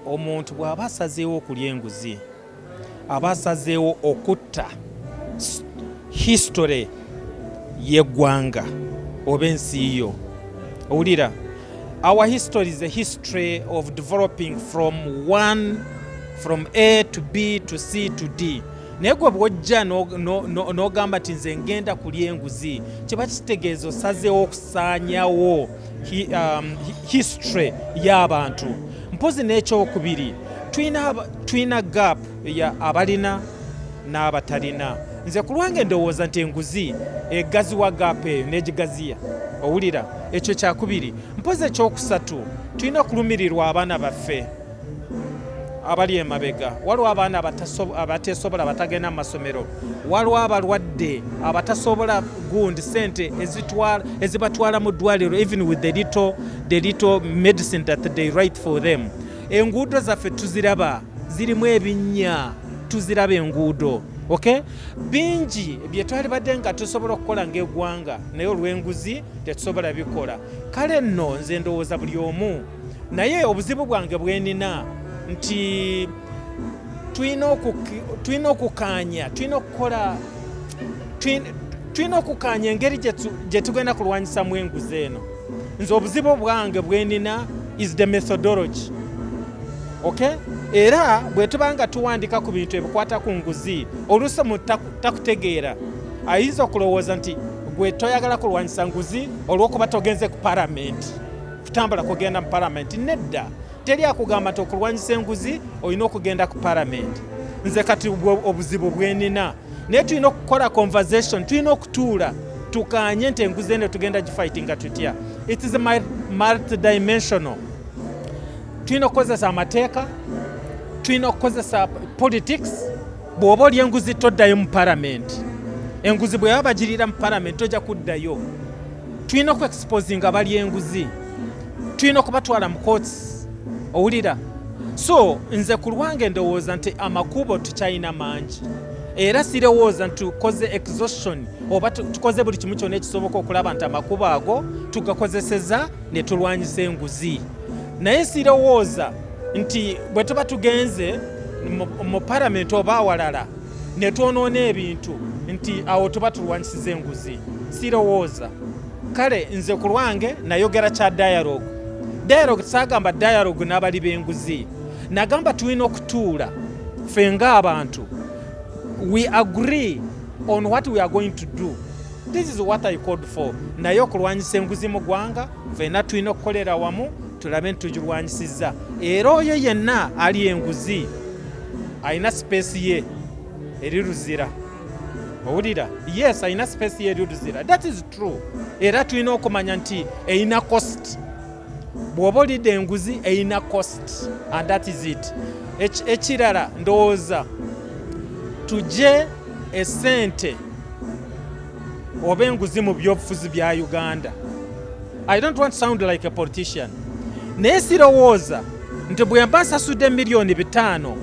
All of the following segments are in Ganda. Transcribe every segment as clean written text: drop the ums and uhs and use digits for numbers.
omuntu bw'aba asazeewo okulya enguzi aba asazeewo okutta history y'eggwanga oba ensi yo. Owulira, our history is a history of developing from A to B to C to D. Naye gwe bw'ojja n'ogamba nti nze ngenda kulya enguzi kiba kitegeeza osazeewo okusaanyawo history y'abantu. Mpozi n'ekyokubiri, tulina gap ya abalina n'abatalina. Nze ku lwange ndowooza nti enguzi egaziwa gap eyo n'egigaziya. Owulira, ekyo kyakubiri. Mpozi ekyokusatu, tulina kulumirirwa abaana baffe abali emabega. Waliwo abaana abateesobola batagenda mu masomero, waliwo abalwadde abatasobola gundi sente ezibatwala mu ddwaliro, even with the little medicine that they write for them. Enguudo zaffe tuziraba zirimu ebinnya, tuziraba enguudo. Okay? Bingi bye twali badde nga tusobola okukola ng'eggwanga naye olw'enguzi tetusobola bikola. Kale nno nze ndowooza buli omu, naye obuzibu bwange bwenina nti tulina okukaanya, tulina okukaanya engeri gye tugenda kulwanyisamu enguzi eno. Nze obuzibu bwange bwenina is the methodology. Okay? Era bwe tubanga tuwandika ku bintu ebikwata ku nguzi, oluusi omuntu takutegeera, ayinza okulowooza nti gwe toyagala kulwanyisa nguzi olw'okuba togenze ku palamenti, kutambula kugenda mu palamenti. Nedda, teri akugamba nti okulwanyisa enguzi olina okugenda ku palamenti. Nze kati obuzibu bwenina, naye tulina okukola conversation, tulina okutuula tukaanye nti enguzi eno tugenda gifightinga tutya. It is multidimensional. Tulina okukozesa amateeka, tulina okukozesa politics. Bw'oba oli enguzi toddayo mu palamenti. Enguzi bwe baba bagirira mu palamenti tojja kuddayo. Tulina okuexposinga bali enguzi, tulina okubatwala mu courts. Owulira? So nze ku lwange ndowooza nti amakubo tukyalina mangi, era sirowooza nti tukoze exhaustion oba tukoze buli kimu kyonna ekisoboka okulaba nti amakubo ago tugakozeseza ne tulwanyisa enguzi. Naye sirowooza nti bwe tuba tugenze mu palamenti oba awalala ne twonoona ebintu nti awo tuba tulwanyisiza enguzi. Sirowooza. Kale nze ku lwange nayogera kya dialogue. Dialogue saagamba dialogue n'abali b'enguzi. Nagamba tulina okutuula ffe ng'abantu. We agree on what we are going to do. This is what I called for. Naye okulwanyisa enguzi mu ggwanga ffenna tulina okukolera wamu tulabe nti tugirwanyisizza. Era oyo yenna ali enguzi alina space ye eri luzira. Owulira? Yes, alina space ye eri luzira. That is true. Era tulina okumanya nti erina cost. Bw'oba olidde enguzi erina cost, and that is it. Ekirala ndowooza tugye essente oba enguzi mu byobufuzi bya Uganda. I don't want to sound like a politician. Naye sirowooza nti bwe mba nsasudde miliyoni 5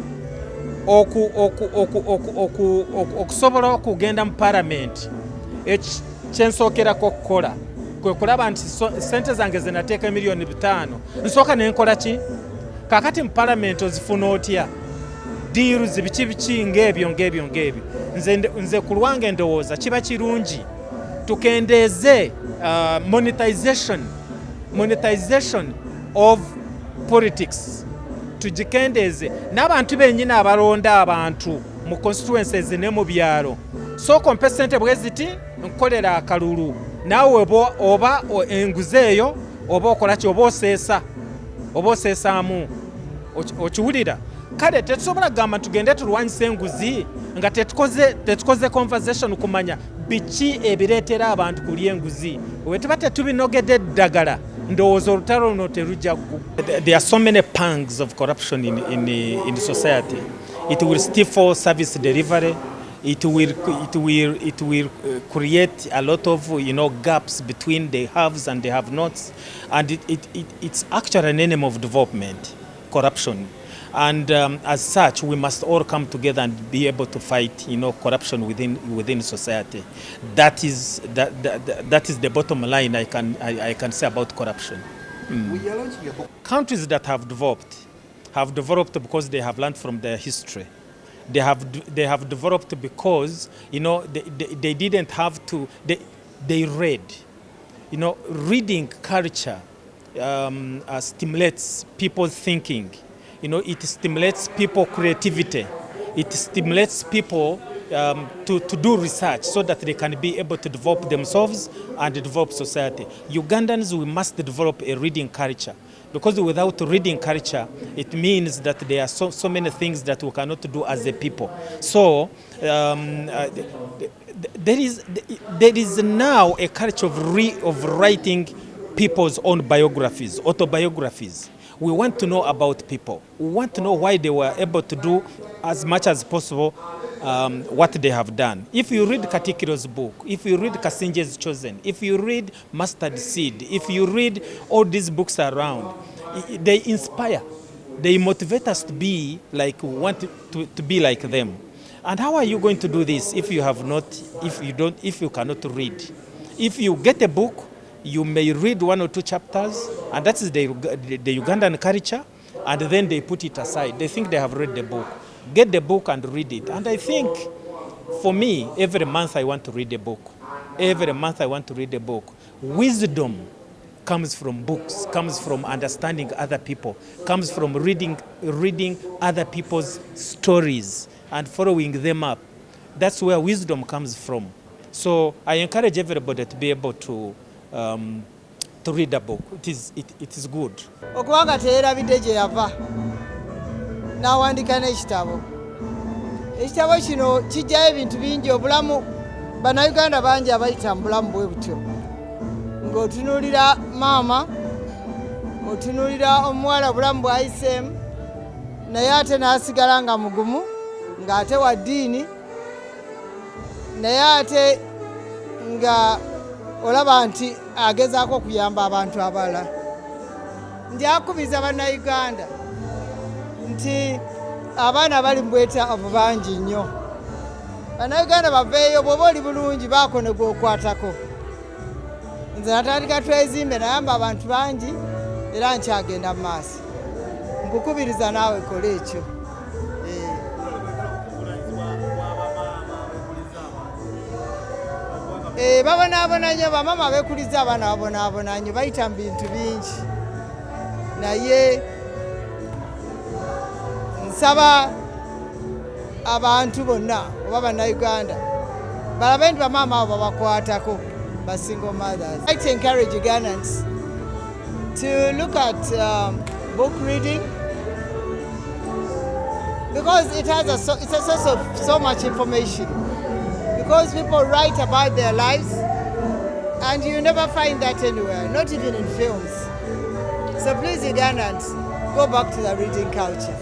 okusobola okugenda mu palamenti, kyensookerako okukola kwe kulaba nti sente zange ze nateeka miliyoni 5 nsooka ne nkola ki? Kakati mu palamenti ozifuna otya? Deals biki ng'ebyo. Nze ku lwange ndowooza kiba kirungi tukendeeze monetization of politics. Tugikendeeze n'abantu bennyini abalonda abantu mu constituencies ne mu byalo. Sooka ompe ssente bwe ziti nkolera akalulu, naawe oba enguzi eyo oba okola ki? Oba oseesaamu. Okiwulira? Kale tetusobola kugamba tugende tulwanyisa enguzi nga tetukoze conversation kumanya biki ebireetera abantu kulya enguzi. Bwe tuba tetubinogedde eddagala ndowooza olutalo luno terujja. There are so many pangs of corruption in the society. It will stifle service delivery. It will create a lot of gaps between the haves and the have-nots, and it's actually an enemy of development, corruption. And as such, we must all come together and be able to fight, corruption within society. That is the bottom line I can say about corruption. Countries that have developed have developed because they have learned from their history. They have developed because, you know, they didn't have to, they read. You know, reading culture stimulates people's thinking. You know, it stimulates people's creativity. It stimulates people to do research so that they can be able to develop themselves and develop society. Ugandans, we must develop a reading culture, because without reading culture, it means that there are so many things that we cannot do as a people. So there is now a culture of writing people's own biographies, autobiographies. We want to know about people. We want to know why they were able to do as much as possible what they have done. If you read Katikiro's book, if you read Kasingye's Chosen, if you read Mustard Seed, if you read all these books around, they inspire, they motivate us to be like, we want to be like them. And how are you going to do this if you have not, if you cannot read? If you get a book, you may read 1 or 2 chapters, and that is the Ugandan culture, and then they put it aside. They think they have read the book. Get the book and read it. And I think, for me, every month I want to read a book. Every month I want to read a book. Wisdom comes from books, comes from understanding other people, comes from reading other people's stories and following them up. That's where wisdom comes from. So I encourage everybody to be able to read a book. It is good. Okuwanga teerabidde gye yava n'awandiika n'ekitabo. Ekitabo kino kijjayo ebintu bingi, obulamu bannayuganda bangi abayita mu bulamu bwe butyo. Ng'otunuulira maama, otunuulira omuwala obulamu bwayiseemu, naye ate n'asigala nga mugumu, ng'ate wa ddiini, naye ate nga olaba nti agezaako okuyamba abantu abalala. Njakubiza bannayuganda nti abaana bali mu bwetaavu bangi nnyo. Bannayuganda baveeyo, bw'oba oli bulungi baako ne gw'okwatako. Nze natandika twezimbe nayamba abantu bangi era nkyagenda mu maaso. Nkukubiriza naawe kola ekyo. Babonaabona nnyo, bamama beekuliza abaana babonaabona nnyo, bayita mu bintu bingi. Naye nsaba abantu bonna oba bannayuganda balabe nti bamaama abo babakwatako, ba single mothers. I'd like to encourage Ugandans to look at book reading, because it's a source of so much information. Because people write about their lives, and you never find that anywhere, not even in films. So please, Ugandans, go back to the reading culture.